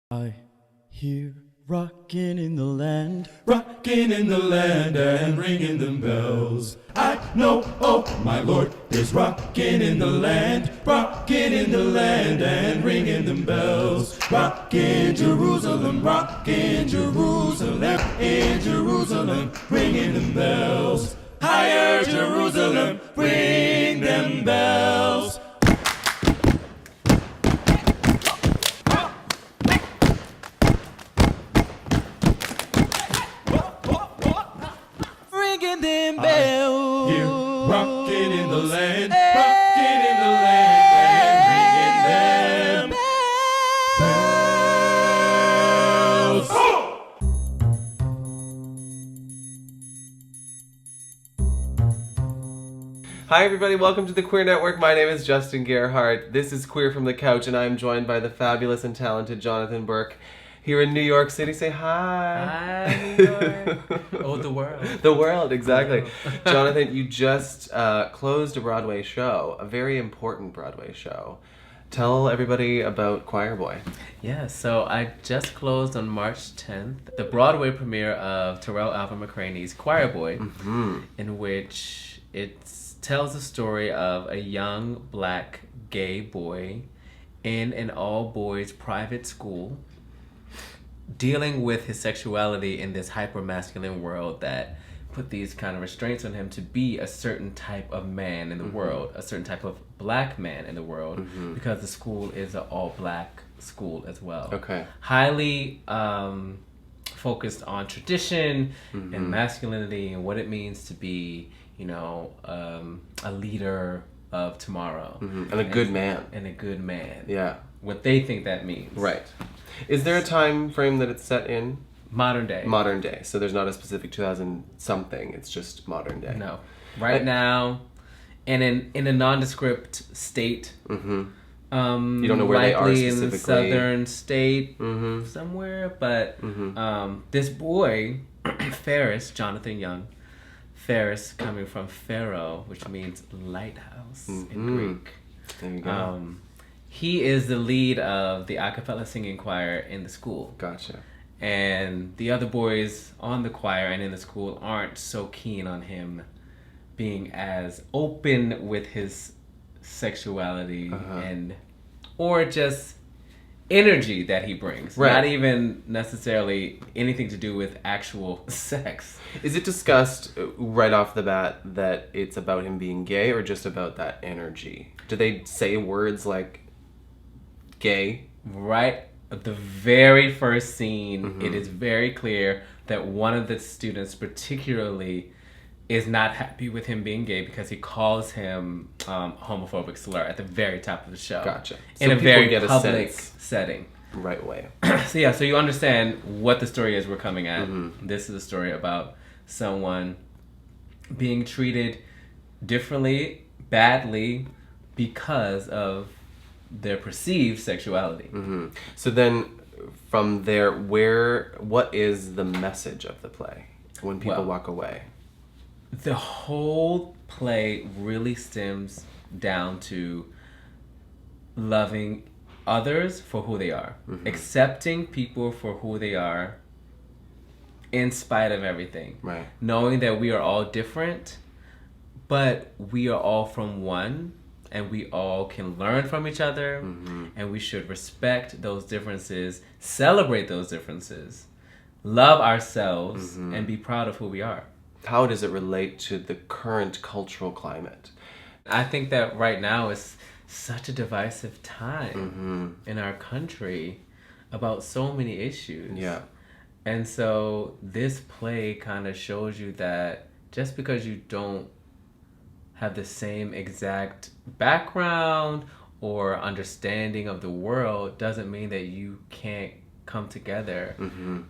I hear rockin' in the land, Rocking in the land and ringing them bells. I know, oh my Lord, there's rocking in the land, rocking in the land and ringing them bells. Rockin' Jerusalem, rockin' Jerusalem, in Jerusalem, ringing them bells. Higher Jerusalem, ring them bells. ringing them bells. Here, rocking in the land, rocking in the land, and ringing them bells. Hi everybody, welcome to the Queer Network. My name is Justin Gerhardt. This is Queer from the Couch, and I'm joined by the fabulous and talented Jonathan Burke here in New York City. Say hi. Hi, New York. Oh, the world. The world, exactly. Jonathan, you just closed a Broadway show, a very important Broadway show. Tell everybody about Choir Boy. Yeah, so I just closed on March 10th the Broadway premiere of Terrell Alvin McCraney's Choir Boy, in which it tells the story of a young black gay boy in an all-boys private school dealing with his sexuality in this hyper-masculine world that put these kind of restraints on him to be a certain type of man in the world, a certain type of black man in the world, because the school is an all-black school as well. Okay. Highly focused on tradition and masculinity and what it means to be, you know, a leader of tomorrow. And a good man. And a good man. Yeah. What they think that means. Right. Is there a time frame that it's set in? Modern day. Modern day. So there's not a specific 2000 something. It's just modern day. No. Right now, and in a nondescript state. You don't know where they are likely specifically. in the southern state somewhere. But this boy, Jonathan Ferris, coming from Pharaoh, which means lighthouse in Greek. There you go. He is the lead of the a cappella singing choir in the school. Gotcha. And the other boys on the choir and in the school aren't so keen on him being as open with his sexuality or just energy that he brings. Right. Not even necessarily anything to do with actual sex. Is it discussed right off the bat that it's about him being gay or just about that energy? Do they say words like gay? Right at the very first scene, it is very clear that one of the students particularly is not happy with him being gay because he calls him homophobic slur at the very top of the show. Gotcha. In So a people very get a public sense. setting. Right way. So you understand what the story is we're coming at. This is a story about someone being treated differently, badly, because of their perceived sexuality. So then from there, what is the message of the play when people Well, walk away? The whole play really stems down to loving others for who they are, accepting people for who they are in spite of everything. Right. Knowing that we are all different, but we are all from one, and we all can learn from each other, and we should respect those differences, celebrate those differences, love ourselves, and be proud of who we are. How does it relate to the current cultural climate? I think that right now is such a divisive time in our country about so many issues. Yeah. And so this play kind of shows you that just because you don't have the same exact background or understanding of the world doesn't mean that you can't come together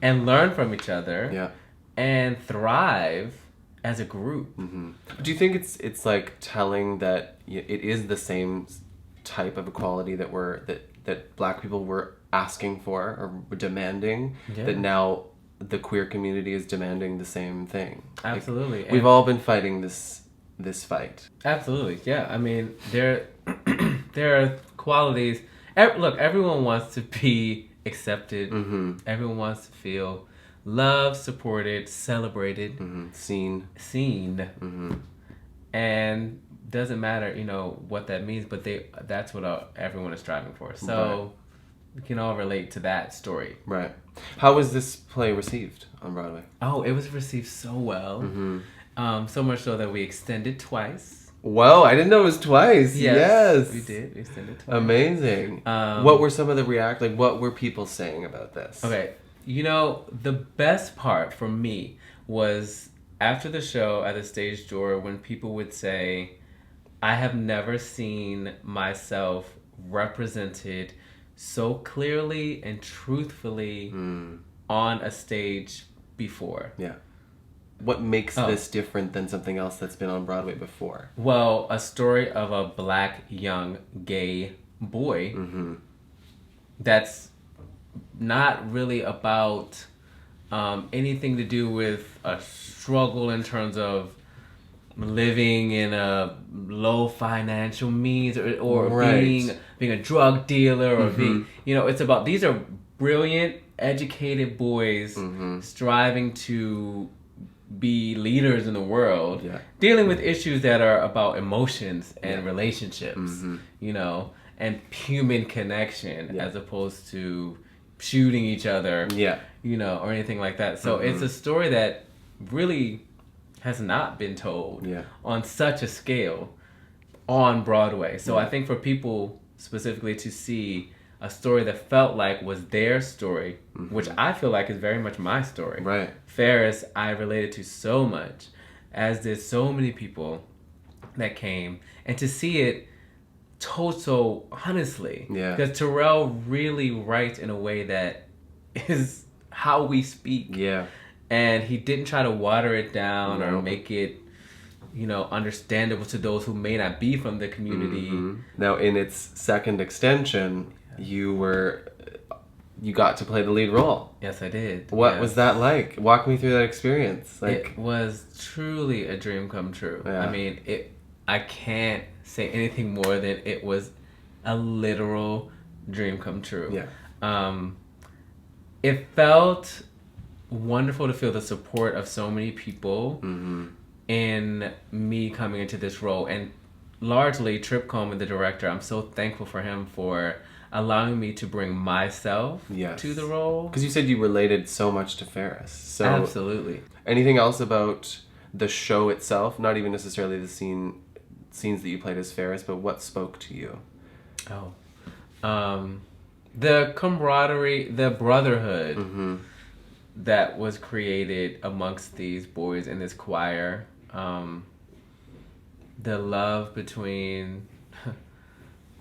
and learn from each other Yeah. and thrive as a group. Do you think it's like telling that it is the same type of equality that that black people were asking for or were demanding, that now the queer community is demanding the same thing? Absolutely. Like, we've all been fighting this fight. Absolutely, yeah. I mean, there are qualities. Look, everyone wants to be accepted. Everyone wants to feel loved, supported, celebrated, seen. And doesn't matter, what that means, but that's what everyone is striving for. So we can all relate to that story. Right. How was this play received on Broadway? Oh, it was received so well. So much so that we extended twice. Whoa, I didn't know it was twice. Yes. We did. We extended twice. Amazing. What were some of the what were people saying about this? Okay. The best part for me was after the show at the stage door when people would say, I have never seen myself represented so clearly and truthfully on a stage before. Yeah. What makes this different than something else that's been on Broadway before? Well, a story of a black young gay boy that's not really about anything to do with a struggle in terms of living in a low financial means or being a drug dealer or being, it's about, these are brilliant, educated boys striving to be leaders in the world, dealing with issues that are about emotions and relationships, and human connection as opposed to shooting each other, or anything like that. So it's a story that really has not been told on such a scale on Broadway. So I think for people specifically to see a story that felt like was their story, which I feel like is very much my story. Right. Ferris, I related to so much, as did so many people that came. And to see it told so honestly. Yeah. Because Terrell really writes in a way that is how we speak. Yeah. And he didn't try to water it down or make it, understandable to those who may not be from the community. Now, in its second extension, you got to play the lead role. Yes, I did. What was that like? Walk me through that experience. It was truly a dream come true. Yeah. I mean, I can't say anything more than it was a literal dream come true. Yeah. It felt wonderful to feel the support of so many people in me coming into this role. And largely, Trip Coleman, the director, I'm so thankful for him for allowing me to bring myself to the role. Because you said you related so much to Ferris. So absolutely. Anything else about the show itself? Not even necessarily the scenes that you played as Ferris, but what spoke to you? The camaraderie, the brotherhood that was created amongst these boys in this choir. The love between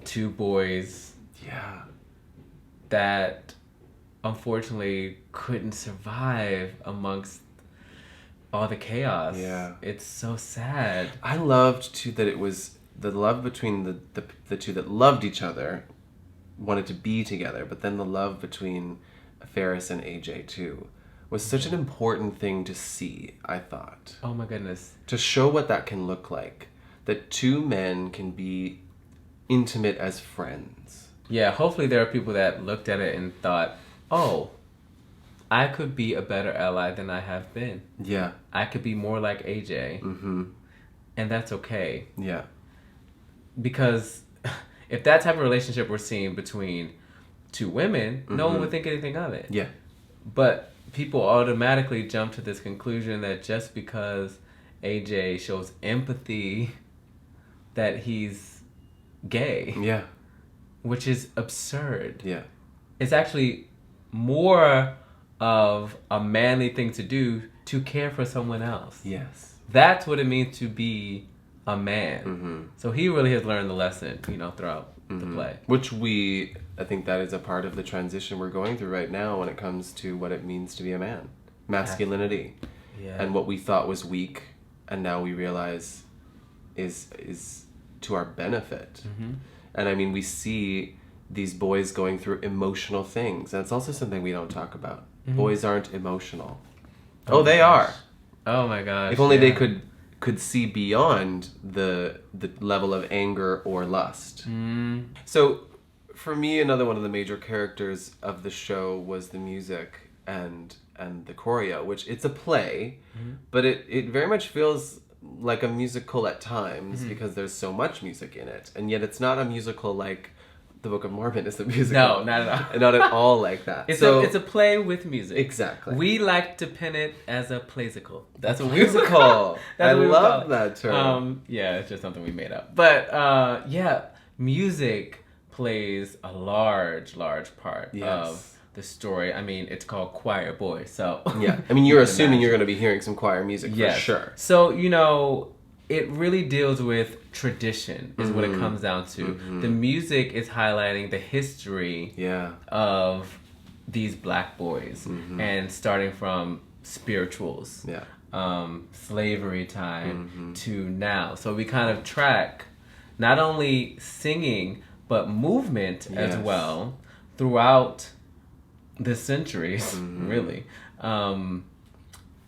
two boys that unfortunately couldn't survive amongst all the chaos. Yeah. It's so sad. I loved too that it was the love between the two that loved each other, wanted to be together, but then the love between Ferris and AJ too was such an important thing to see, I thought. Oh my goodness. To show what that can look like. That two men can be intimate as friends. Yeah, hopefully there are people that looked at it and thought, oh, I could be a better ally than I have been. Yeah. I could be more like AJ. And that's okay. Yeah. Because if that type of relationship we're seeing between two women, no one would think anything of it. Yeah. But people automatically jump to this conclusion that just because AJ shows empathy that he's gay. Yeah. Which is absurd. Yeah. It's actually more of a manly thing to do to care for someone else. Yes. That's what it means to be a man. So he really has learned the lesson, throughout the play. Which I think that is a part of the transition we're going through right now when it comes to what it means to be a man. Masculinity. Yeah. And what we thought was weak and now we realize is to our benefit. And I mean, we see these boys going through emotional things. That's also something we don't talk about. Boys aren't emotional. Oh, they are. Oh my gosh. If only they could see beyond the level of anger or lust. So for me, another one of the major characters of the show was the music and the choreo, which it's a play, but it very much feels like a musical at times because there's so much music in it, and yet it's not a musical like the Book of Mormon is a musical. No, not at all. Not at all like that. It's a play with music. Exactly. We like to pin it as a playsicle. That's what musical. I what we love call it. that term. Yeah, it's just something we made up. But yeah, music plays a large part of the story. I mean, it's called Choir Boy, so yeah. I mean, you're assuming you're going to be hearing some choir music for sure. So, you know, it really deals with tradition is what it comes down to. The music is highlighting the history of these black boys and starting from spirituals, slavery time to now. So we kind of track not only singing but movement as well throughout the centuries, really.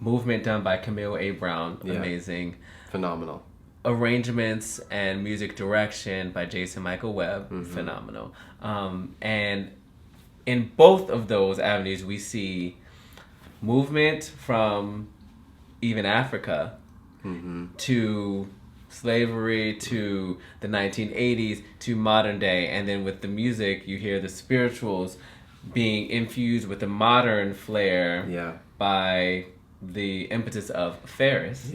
Movement done by Camille A. Brown, amazing. Phenomenal. Arrangements and music direction by Jason Michael Webb, phenomenal. And in both of those avenues, we see movement from even Africa to slavery to the 1980s to modern day. And then with the music, you hear the spirituals being infused with the modern flair by the impetus of Ferris.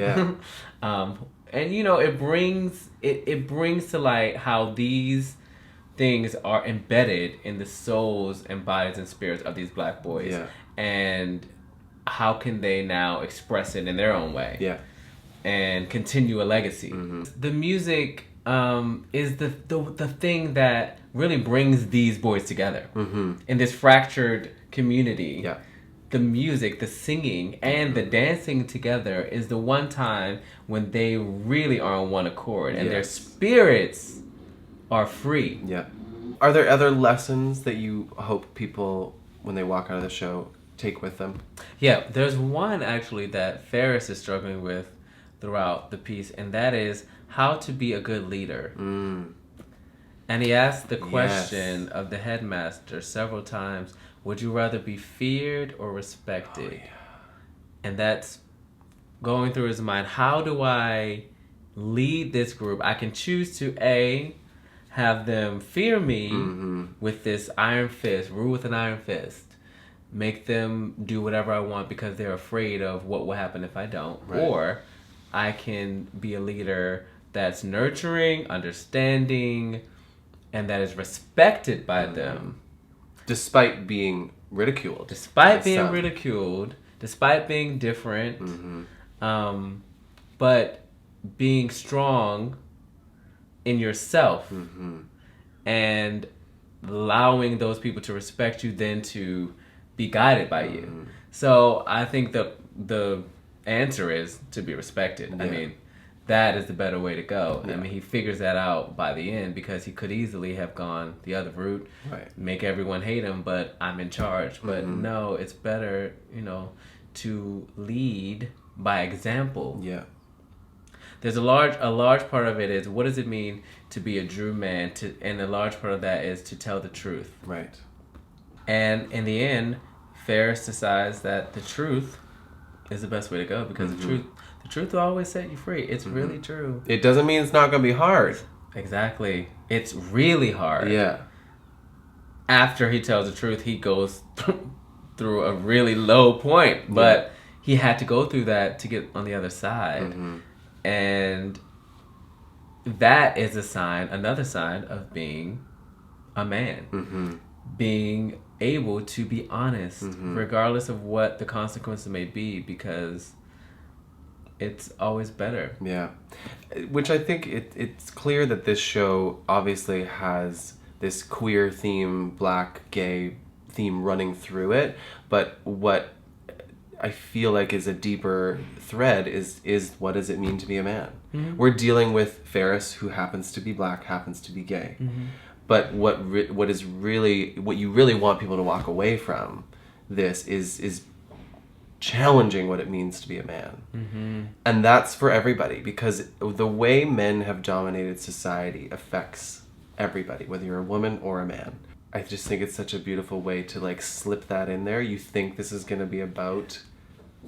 And you know, it brings to light how these things are embedded in the souls and bodies and spirits of these black boys, and how can they now express it in their own way and continue a legacy. The music is the thing that really brings these boys together in this fractured community. The music, the singing, and the dancing together is the one time when they really are on one accord and their spirits are free. Are there other lessons that you hope people, when they walk out of the show, take with them? Yeah, there's one actually that Ferris is struggling with throughout the piece, and that is how to be a good leader. And he asked the question of the headmaster several times, would you rather be feared or respected? And that's going through his mind. How do I lead this group? I can choose to A, have them fear me with this iron fist, rule with an iron fist, make them do whatever I want because they're afraid of what will happen if I don't. Or I can be a leader that's nurturing, understanding, and that is respected by them. Despite being ridiculed. Despite being ridiculed, despite being different, but being strong in yourself and allowing those people to respect you, then to be guided by you. So I think that the answer is to be respected. I mean, that is the better way to go. I mean, he figures that out by the end because he could easily have gone the other route, make everyone hate him, but I'm in charge. But no, it's better, you know, to lead by example. There's a large part of it is, what does it mean to be a true man? And a large part of that is to tell the truth. And in the end, Ferris decides that the truth is the best way to go because the truth will always set you free. It's really true. It doesn't mean it's not going to be hard. Exactly. It's really hard. After he tells the truth, he goes through a really low point, but he had to go through that to get on the other side. And that is another sign of being a man. Being able to be honest, regardless of what the consequences may be, because it's always better. Which I think it's clear that this show obviously has this queer theme, black, gay theme running through it, but what I feel like is a deeper thread is what does it mean to be a man? We're dealing with Ferris, who happens to be black, happens to be gay. But what you really want people to walk away from this is challenging what it means to be a man. And that's for everybody, because the way men have dominated society affects everybody, whether you're a woman or a man. I just think it's such a beautiful way to like slip that in there. You think this is going to be about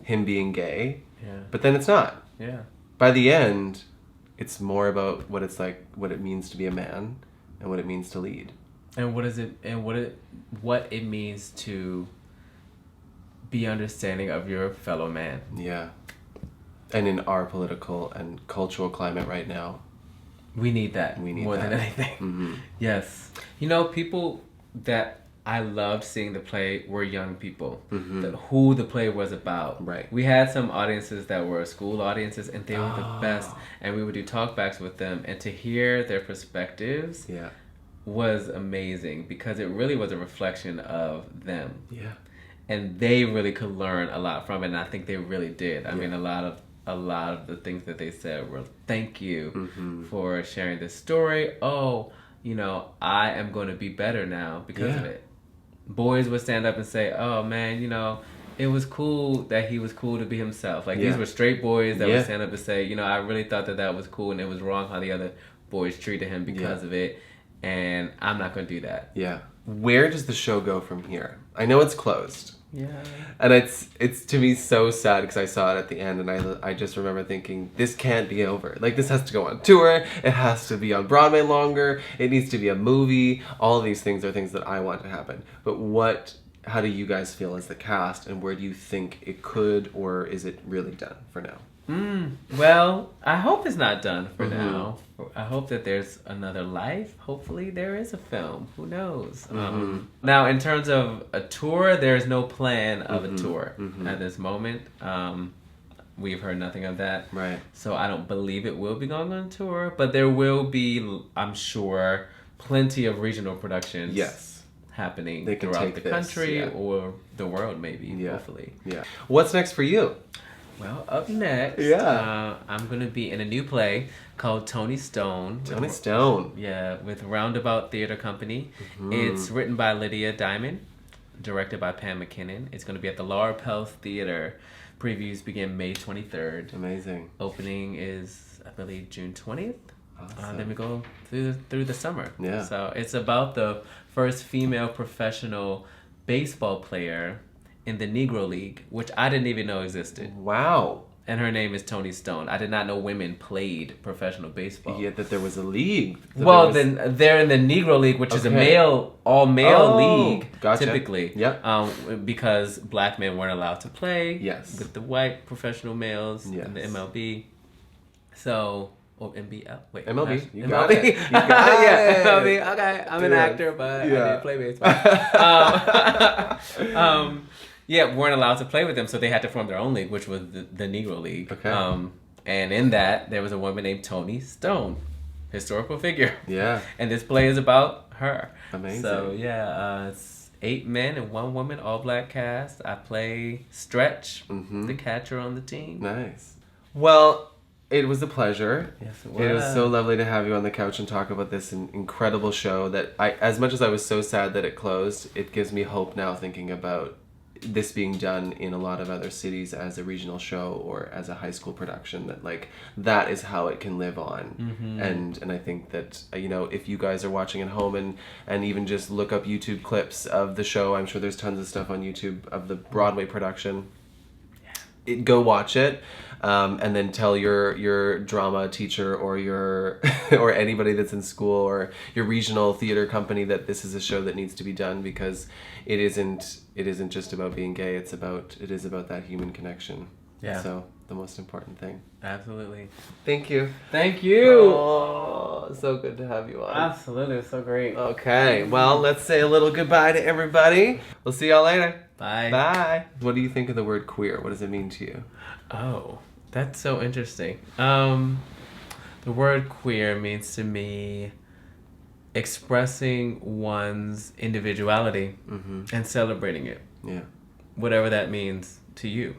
him being gay, but then it's not. Yeah. By the end, it's more about what it's like, what it means to be a man, and what it means to lead, and what it means to be understanding of your fellow man. Yeah. And in our political and cultural climate right now, we need that more than anything. Mm-hmm. Yes. You know, people that I loved seeing the play were young people. Who the play was about. Right. We had some audiences that were school audiences, and they were the best. And we would do talkbacks with them, and to hear their perspectives was amazing because it really was a reflection of them. Yeah. And they really could learn a lot from it, and I think they really did. I mean, a lot of the things that they said were, thank you for sharing this story. Oh, you know, I am going to be better now because of it. Boys would stand up and say, oh man, you know, it was cool that he was cool to be himself. Like these were straight boys that would stand up and say, you know, I really thought that was cool, and it was wrong how the other boys treated him because of it, and I'm not going to do that. Yeah. Where does the show go from here? I know it's closed. Yeah. And it's to me so sad because I saw it at the end, and I just remember thinking, this can't be over. Like, this has to go on tour. It has to be on Broadway longer. It needs to be a movie. All of these things are things that I want to happen. But how do you guys feel as the cast, and where do you think it could, or is it really done for now? Well, I hope it's not done for now. I hope that there's another life. Hopefully there is a film. Who knows? Now, in terms of a tour, there's no plan of a tour at this moment. We've heard nothing of that. Right. So I don't believe it will be going on tour, but there will be, I'm sure, plenty of regional productions happening throughout the country or the world, maybe, hopefully. Yeah. What's next for you? Well, up next, I'm going to be in a new play called Tony Stone. Tony Stone. Yeah, with Roundabout Theater Company. It's written by Lydia Diamond, directed by Pam McKinnon. It's going to be at the Laura Pels Theater. Previews begin May 23rd. Amazing. Opening is, I believe, June 20th. Awesome. Then we go through the summer. Yeah. So it's about the first female professional baseball player in the Negro League, which I didn't even know existed. Wow. And her name is Tony Stone. I did not know women played professional baseball. Yet that there was a league. Then they're in the Negro League, which is a all-male league, typically. Yeah. Because black men weren't allowed to play with the white professional males in the MLB. So... Oh, MBL. Wait. MLB. You MLB. got it. You got it. MLB. Okay. I'm an actor, but I didn't play baseball. Weren't allowed to play with them, so they had to form their own league, which was the Negro League. Okay. And in that, there was a woman named Tony Stone, historical figure. Yeah. And this play is about her. Amazing. So, it's 8 men and 1 woman, all black cast. I play Stretch, the catcher on the team. Nice. Well... It was a pleasure. Yes, it was. It was so lovely to have you on the couch and talk about this incredible show that as much as I was so sad that it closed, it gives me hope now thinking about this being done in a lot of other cities as a regional show or as a high school production, that is how it can live on. And I think that, if you guys are watching at home and even just look up YouTube clips of the show, I'm sure there's tons of stuff on YouTube of the Broadway production. Go watch it. And then tell your drama teacher or or anybody that's in school or your regional theater company that this is a show that needs to be done, because it isn't just about being gay. It is about that human connection. Yeah. So the most important thing. Absolutely. Thank you. Thank you. Oh, so good to have you on. Absolutely. It's so great. Okay. Well, let's say a little goodbye to everybody. We'll see y'all later. Bye. Bye. What do you think of the word queer? What does it mean to you? Oh, that's so interesting. The word queer means to me expressing one's individuality and celebrating it. Yeah. Whatever that means to you.